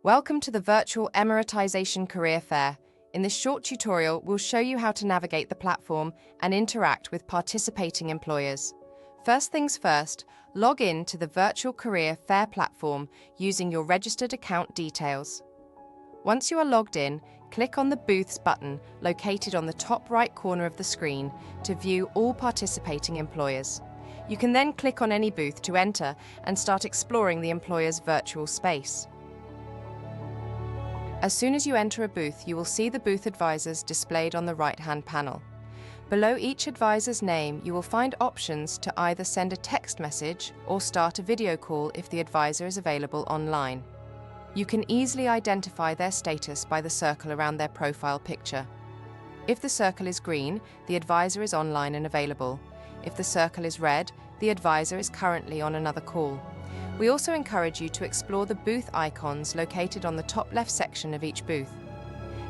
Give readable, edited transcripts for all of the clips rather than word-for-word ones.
Welcome to the virtual Emiratisation career fair. In this short tutorial, we'll show you how to navigate the platform and interact with participating employers. First things first, log in to the virtual career fair platform using your registered account details. Once you are logged in, click on the Booths button located on the top right corner of the screen to view all participating employers. You can then click on any booth to enter and start exploring the employer's virtual space. As soon as you enter a booth, you will see the booth advisors displayed on the right-hand panel. Below each advisor's name, you will find options to either send a text message or start a video call if the advisor is available online. You can easily identify their status by the circle around their profile picture. If the circle is green, the advisor is online and available. If the circle is red, the advisor is currently on another call. We also encourage you to explore the booth icons located on the top left section of each booth.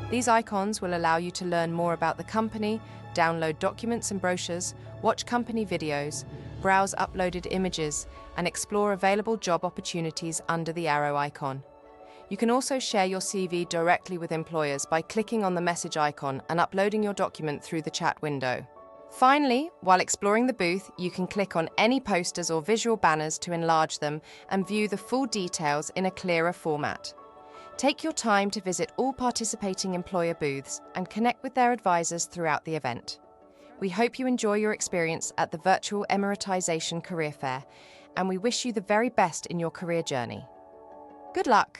These icons will allow you to learn more about the company, download documents and brochures, watch company videos, browse uploaded images, and explore available job opportunities under the arrow icon. You can also share your CV directly with employers by clicking on the message icon and uploading your document through the chat window. Finally, while exploring the booth, you can click on any posters or visual banners to enlarge them and view the full details in a clearer format. Take your time to visit all participating employer booths and connect with their advisors throughout the event. We hope you enjoy your experience at the virtual Emiratisation career fair, and we wish you the very best in your career journey. Good luck!